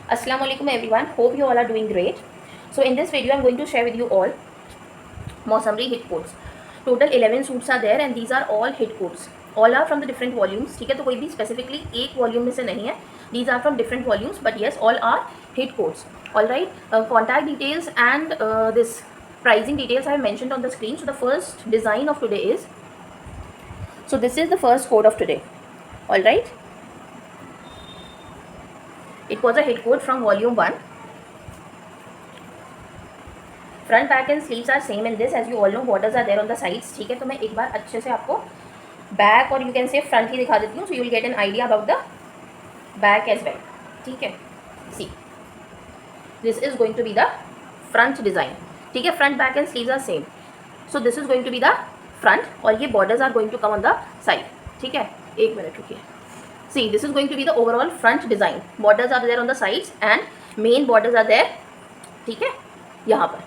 Assalamu alaikum everyone. Hope you all are doing great. So in this video I'm going to share with you all Mausamri hit codes. Total 11 suits are there and these are all hit codes. All are from the different volumes. ठीक है, तो कोई भी specifically एक volume में से नहीं है. These are from different volumes, but yes, all are hit codes. All right. Contact details and this pricing details I have mentioned on the screen. So the first design of today is. So this is the first code of today. All right. It was a hit code from volume 1. Front back and sleeves are same in this. As you all know borders are there on the sides. ठीक है, तो मैं एक बार अच्छे से आपको back और you can see front ही दिखा देती हूँ, so you will get an idea about the back as well. ठीक है, see this is going to be the front design. ठीक है, front back and sleeves are same. So this is going to be the front और ये borders are going to come on the side. ठीक है, एक minute रुकिए. सी this is going to be the overall front design. Borders are there on the sides and main borders are there. ठीक है, यहाँ पर.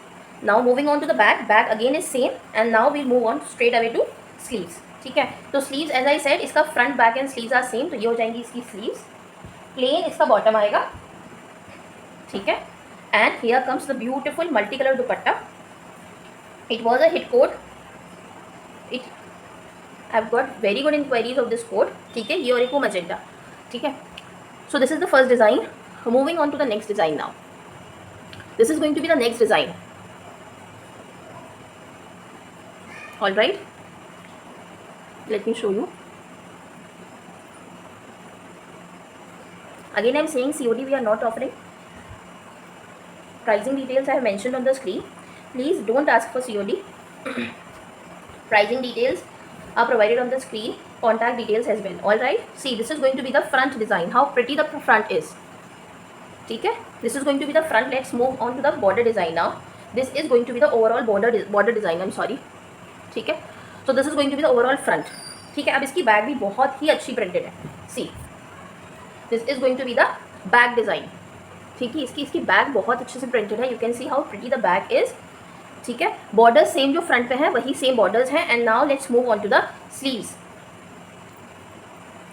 Now moving on to the back. Back again is same and now we'll move on straight away to sleeves. ठीक है, तो sleeves as I said इसका front back and sleeves are same. तो ये हो जाएंगी इसकी sleeves. Plain इसका bottom आएगा. ठीक है, and here comes the beautiful multicolor dupatta. It was a hit code. I've got very good inquiries of this code. ठीक है, ये और एक वो magenta. ठीक है, so this is the first design. Moving on to the next design now. This is going to be the next design. All right, let me show you. Again I'm saying COD we are not offering. Pricing details I have mentioned on the screen. Please don't ask for COD. Pricing details are provided on the screen. Contact details as well. All right, see this is going to be the front design. How pretty the front is. ठीक है, this is going to be the front. Let's move on to the border design now. This is going to be the overall border design. I'm sorry. ठीक है, so this is going to be the overall front. ठीक है, अब इसकी bag भी बहुत ही अच्छी printed है. See this is going to be the bag design. ठीक है, इसकी बैग बहुत अच्छे से प्रिंटेड है. You can see how pretty the bag is. ठीक है, बॉर्डर्स सेम जो फ्रंट पे है वही सेम बॉर्डर्स हैं. And now let's move on to the sleeves.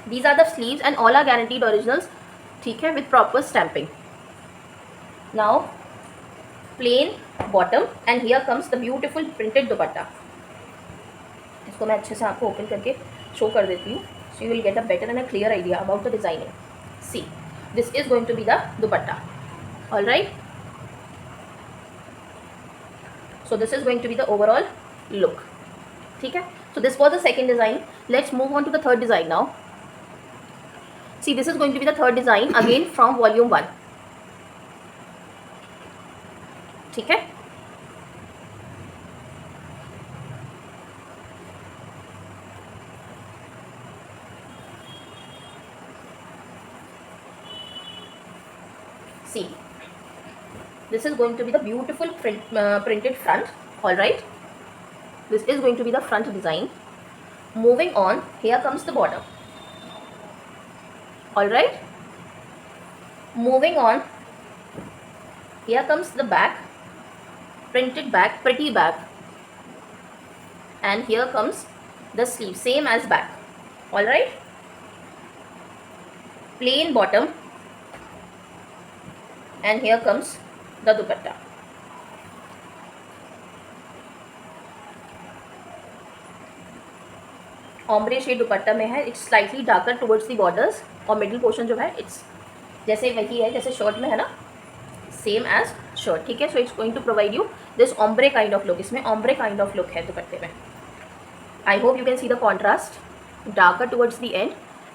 These are the sleeves and all are guaranteed originals. ठीक है, with proper stamping. Now plain bottom and here comes the beautiful printed दुपट्टा. इसको मैं अच्छे से आपको open करके show कर देती हूँ, so you will get a better and a clear idea about the designing. See this is going to be the dupatta. All right, so this is going to be the overall look. ठीक है, so this was the second design. Let's move on to the third design now. See this is going to be the third design again from volume 1. ठीक है, see this is going to be the beautiful printed front. All right, this is going to be the front design. Moving on, here comes the bottom. All right, moving on, here comes the back, printed back, pretty back, and here comes the sleeve, same as back. All right, plain bottom, and here comes the dupatta. Ombre shade dupatta में है. It's slightly darker towards the borders और middle portion जो है it's जैसे वही है जैसे shirt में है ना, सेम एज शर्ट. ठीक है, so it's going to provide you this ombre kind of look. इसमें ऑम्ब्रे काइंड ऑफ लुक है दुपट्टे में. I hope you can see the contrast. Darker towards the end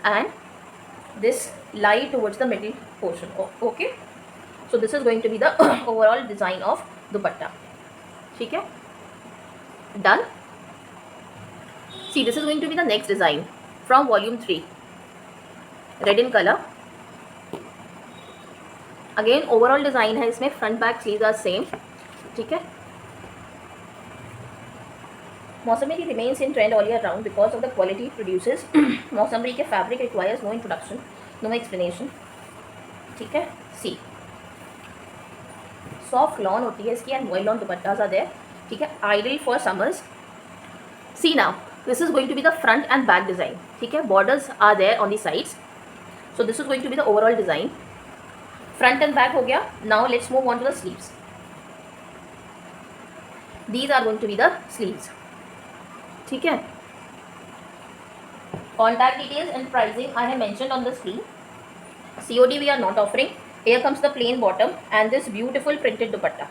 and this light towards the middle portion. Okay, so this is going to be the overall design of dupatta. ठीक है, done. See this is going to be the next design from volume 3, red in color. Again overall design है इसमें. front back sleeves are same. ठीक है, मौसमी remains in trend all year round because of the quality it produces. मौसमी के fabric requires no introduction, no explanation. ठीक है, see soft lawn होती है इसकी and wide lawn dupattas are there. ठीक है, ideal for summers. See now this is going to be the front and back design. ठीक है, borders are there on the sides. So this is going to be the overall design. Front and back हो गया. Now let's move on to the sleeves. These are going to be the sleeves. ठीक है. Contact details and pricing I have mentioned on the screen. COD we are not offering. Here comes the plain bottom and this beautiful printed dupatta.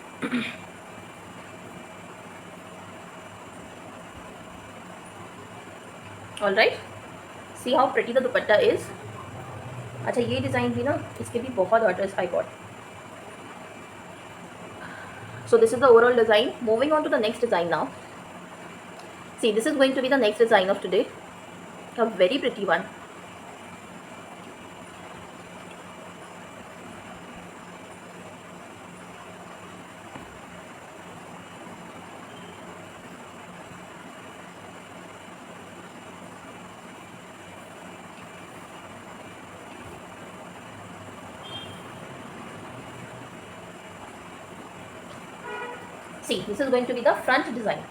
All right. See how pretty the dupatta is. अच्छा ये design भी ना, इसके भी बहुत orders I got. So this is the overall design. Moving on to the next design now. See, this is going to be the next design of today. A very pretty one. See, this is going to be the front design.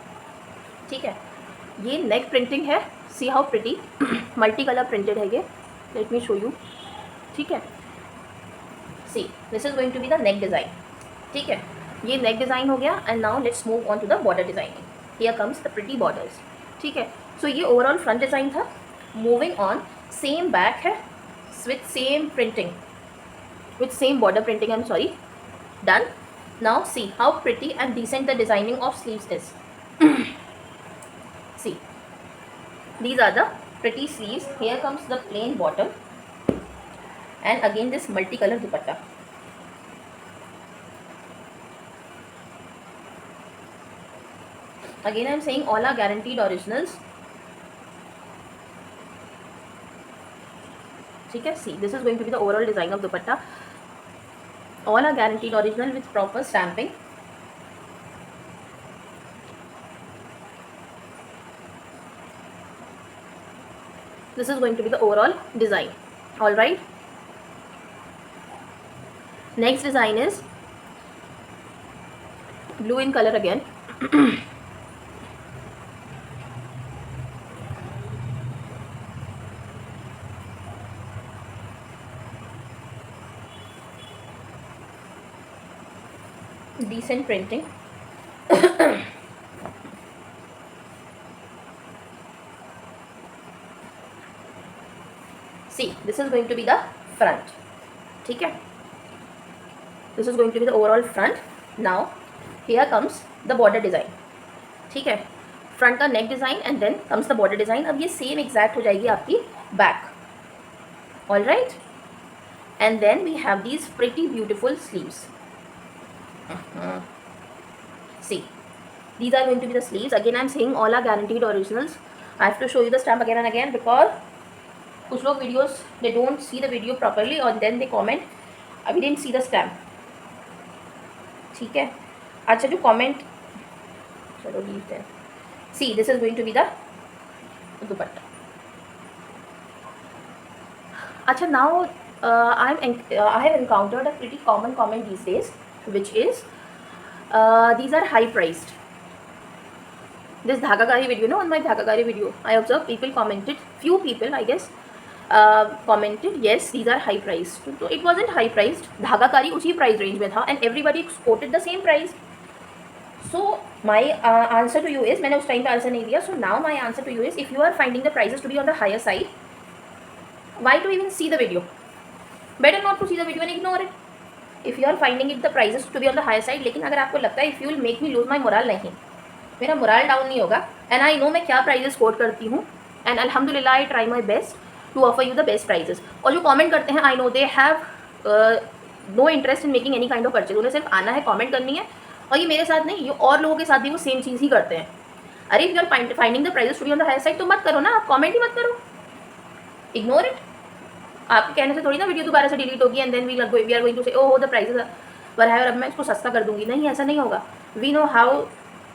ठीक है. ये neck printing है. See how pretty. Multi colour printed है ये. Let me show you. ठीक है. See this is going to be the neck design. ठीक है. ये नेक डिज़ाइन हो गया. And now let's move on to the border designing. Here comes the pretty borders. ठीक है. सो ये ओवरऑल फ्रंट डिज़ाइन था. मूविंग ऑन, सेम बैक है with same printing, with same border printing. I am sorry. Done. Now see how pretty and decent the designing of sleeves is. See, these are the pretty sleeves. Here comes the plain bottom and again this multicolor dupatta. Again I am saying all are guaranteed originals. ठीक है. See, this is going to be the overall design of dupatta. All are guaranteed original with proper stamping. This is going to be the overall design. All right. Next design is blue in color again. Decent printing. See, this is going to be the front. ठीक है. This is going to be the overall front. Now here comes the border design. ठीक है. Front का neck design and then comes the border design. अब ये same exact हो जाएगी आपकी back. All right. And then we have these pretty beautiful sleeves. See, these are going to be the sleeves. Again I am saying all are guaranteed originals. I have to show you the stamp again and again because कुछ लोग videos they don't see the video properly and then they comment we didn't see the stamp. ठीक है. अच्छा जो comment, चलो leave there. See, this is going to be the dupatta. अच्छा now I have encountered a pretty common comment these days, which is these are high priced. This dhagakari video, no, on my dhagakari video I observed people commented, few people I guess commented yes these are high priced. So it wasn't high priced. dhagakari उसी price range में था and everybody quoted the same price. So my answer to you is, मैंने उस time पे answer नहीं दिया. So now my answer to you is, if you are finding the prices to be on the higher side, why to even see the video? Better not to see the video and ignore it. If you are finding it the prices to be on the higher side, लेकिन अगर आपको लगता है if you will make me lose my morale, नहीं, मेरा moral down नहीं होगा. And I know मैं क्या प्राइजेस कोट करती हूँ एंड अल्हम्दुलिल्लाह I try my best to offer you the best prices. और जो कमेंट करते हैं I know they have no interest in making any kind of purchase. उन्हें सिर्फ आना है, कमेंट करनी है. और ये मेरे साथ नहीं, ये और लोगों के साथ भी वो सेम चीज़ ही करते हैं. अरे if you are finding the prices to be on the higher side तो मत करो ना, आप कमेंट ही मत करो, इग्नोर इट. आपके कहने से थोड़ी ना वीडियो दोबारा से डिलीट होगी and then we are going to say oh the prices were higher, अब मैं इसको सस्ता कर दूंगी. नहीं, ऐसा नहीं होगा. We know how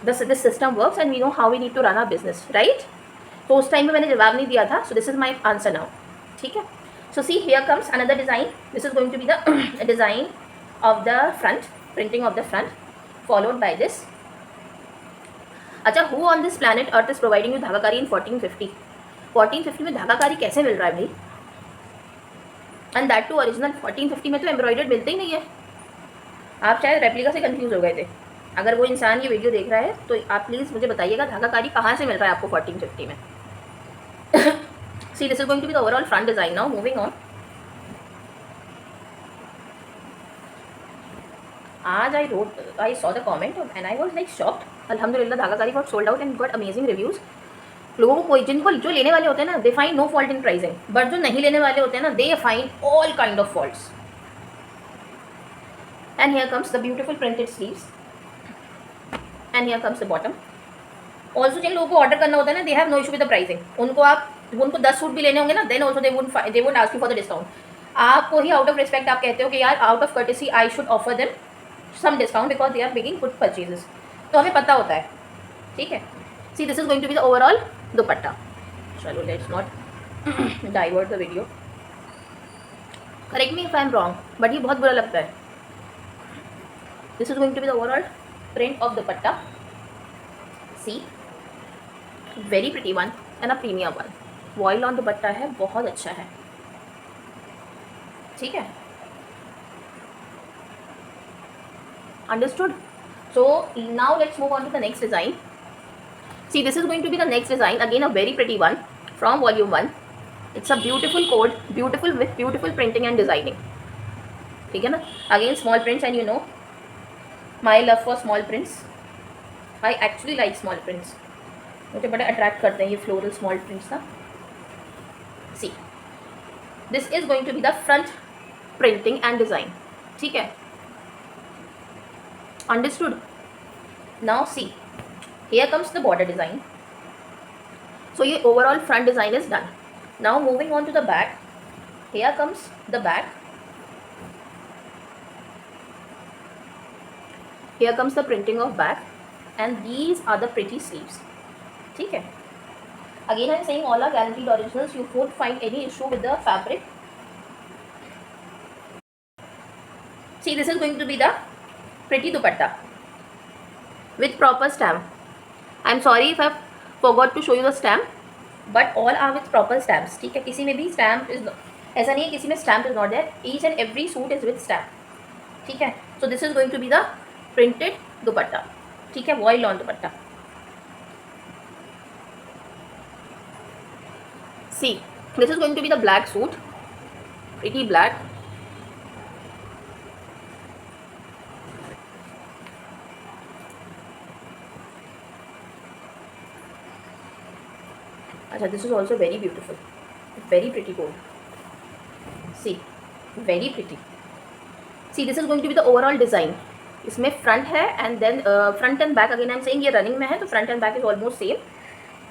this system works and we know how we need to run our business, right. तो उस टाइम में मैंने जवाब नहीं दिया था. So this is my answer now. ठीक है. So see here comes another design. This is going to be the design of the front, printing of the front followed by this. अच्छा, who on this planet earth is providing you धागाकारी इन 1450? 1450 में धागाकारी कैसे मिल रहा है भाई? And that to original 1450 में तो embroidered मिलते ही नहीं है। आप शायद रेप्लिका से कंफ्यूज हो गए थे। अगर वो इंसान ये वीडियो देख रहा है तो आप प्लीज़ मुझे बताइएगा धागाकारी कहाँ से मिल रहा है आपको 1450 में। See this is going to be the overall front design. Now moving on. आज I saw the comment and I was like shocked. अल्हम्दुलिल्लाह Dhaagakari got sold out and got amazing reviews. लोगों को जिनको जो लेने वाले होते हैं ना, they find no fault in pricing, but जो नहीं लेने वाले होते हैं ना, they find all kind of faults. And here comes the beautiful printed sleeves and here comes the bottom. Also जिन लोगों को ऑर्डर करना होता है ना, they have no issue with the pricing. उनको 10 सूट भी लेने होंगे ना, then also they would ask you for the discount. आपको ही आउट ऑफ रिस्पेक्ट आप कहते हो कि यार out of courtesy I should offer them some discount because they are making good purchases. तो हमें पता होता है, ठीक है। See this is going to be the overall dupatta. चलो let's not divert the video. Correct me if I am wrong, but ये बहुत बुरा लगता है। This is going to be the overall print of dupatta. See very pretty one and a premium one. Voile on dupatta है, बहुत अच्छा है, ठीक है। Understood. So now let's move on to the next design. See, this is going to be the next design. Again, a very pretty one from volume 1. It's a beautiful code, beautiful with beautiful printing and designing. ठीक है ना? Again, small prints, and you know my love for small prints. I actually like small prints. मुझे बड़े attract करते हैं ये floral small prints ना। See, this is going to be the front printing and design. ठीक है? Understood? Now see. Here comes the border design. So your overall front design is done. Now moving on to the back. Here comes the back. Here comes the printing of back, and these are the pretty sleeves. ठीक है. Again I am saying all are guaranteed originals. You won't find any issue with the fabric. See, this is going to be the pretty dupatta with proper stamp. I'm sorry if I forgot to show you the stamp, but all are with proper stamps. ठीक है, किसी में भी stamp is ऐसा नहीं है किसी में stamp is not there. Each and every suit is with stamp. ठीक है. So this is going to be the printed दुपट्टा. ठीक है, voile on dupatta. See, this is going to be the black suit, pretty black. अच्छा, this is also very beautiful, very pretty gold. See, very pretty. See, this is going to be the overall design. इसमें front है and then front and back, again I am saying ये running में है तो front and back is almost same,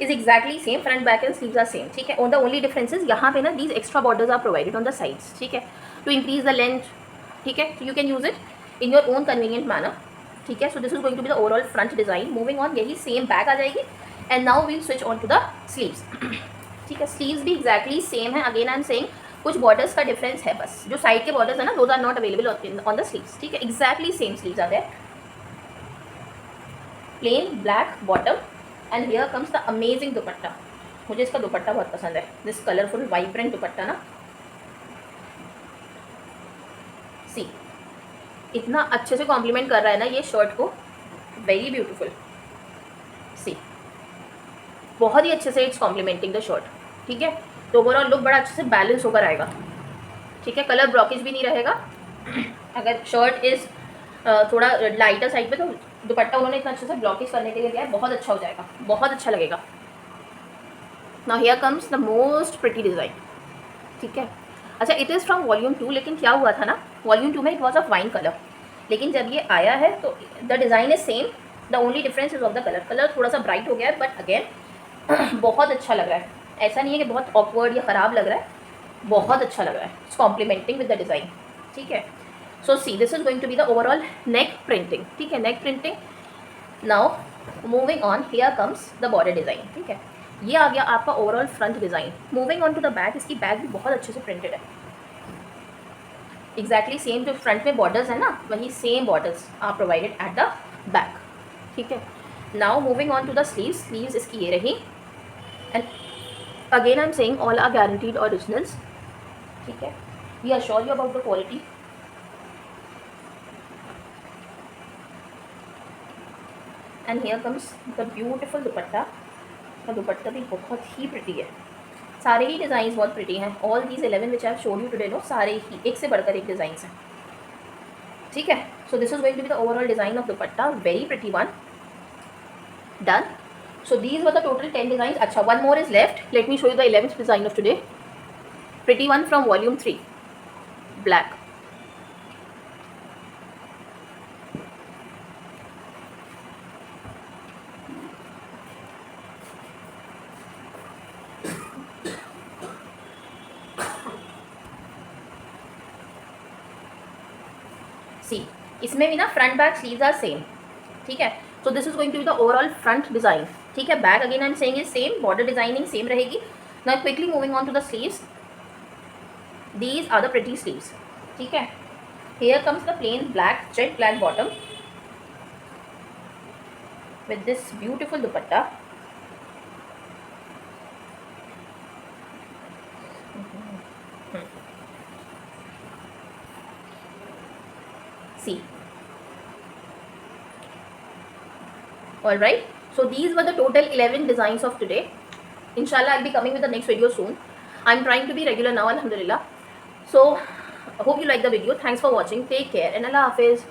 is exactly same. Front back and sleeves are same, ठीक है. On the only difference is यहाँ पे ना these extra borders are provided on the sides, ठीक है, टू इंक्रीज द लेंथ, ठीक है. You can use it in your own convenient manner, ठीक है. So this is going to be the overall front design. Moving on, यही same back आ जाएगी and now we'll switch on to the sleeves. ठीक है, sleeves भी exactly same है. Again I am saying कुछ बॉर्डर्स का डिफरेंस है बस, जो साइड के बॉर्डर्स है ना, those are not available on the sleeves, ठीक है. Exactly same sleeves are there. Plain black bottom and here comes the amazing दुपट्टा. मुझे इसका दुपट्टा बहुत पसंद है, दिस कलरफुल वाइब्रेंट दुपट्टा ना. सी, इतना अच्छे से कॉम्प्लीमेंट कर रहा है ना ये शर्ट को, वेरी ब्यूटीफुल. सी, बहुत ही अच्छे से इट्स कॉम्प्लीमेंटिंग द शर्ट, ठीक है. तो ओवरऑल लुक बड़ा अच्छे से बैलेंस होकर आएगा, ठीक है. कलर ब्लॉकेज भी नहीं रहेगा. अगर शर्ट इज़ थोड़ा लाइटर साइड पे तो दुपट्टा उन्होंने इतना अच्छे से ब्लॉकेज करने के लिए दिया है, बहुत अच्छा हो जाएगा, बहुत अच्छा लगेगा. Now here comes the most pretty design, ठीक है. अच्छा, इट इज़ फ्रॉम वॉल्यूम 2, लेकिन क्या हुआ था ना, वॉल्यूम 2 में it was of wine colour, लेकिन जब ये आया है तो the design is same, the only difference is of the colour. Colour थोड़ा सा ब्राइट हो गया है, बट अगेन बहुत अच्छा लग रहा है. ऐसा नहीं है कि बहुत ऑकवर्ड या ख़राब लग रहा है, बहुत अच्छा लग रहा है. It's complementing with the design, ठीक है. So see, this is going to be the overall neck printing, ठीक है, neck printing. Now moving on, here comes the border design, ठीक है. ये आ गया आपका overall front design. Moving on to the back, इसकी बैक भी बहुत अच्छे से प्रिंटेड है, एक्जैक्टली सेम. जो फ्रंट में बॉर्डर्स है ना, वही same borders are provided at the back, ठीक है. Now moving on to the sleeves. Sleeves इसकी ये रही and again I am saying all are guaranteed originals, ठीक है. We assure you about the quality. And here comes the beautiful दुपट्टा. का दुपट्टा भी बहुत ही प्रिटी है. सारे ही डिज़ाइंस बहुत प्रिटी हैं. All these 11 which I have showed you today no, सारे ही एक से बढ़कर एक डिज़ाइंस हैं. ठीक है. So this is going to be the overall design of dupatta. Very pretty one. Done. So these were the total 10 designs. अच्छा, one more is left. Let me show you the 11th design of today. Pretty one from volume 3. Black. See, इसमें भी ना front back sleeves are same. ठीक है. So this is going to be the overall front design. ठीक है. Back again I am saying is same. Border designing same रहेगी. Now quickly moving on to the sleeves. These are the pretty sleeves. ठीक है. Here comes the plain black jet black bottom with this beautiful dupatta. See. All right. So these were the total 11 designs of today. Inshallah, I'll be coming with the next video soon. I'm trying to be regular now, alhamdulillah. So, hope you like the video. Thanks for watching. Take care and Allah Hafiz.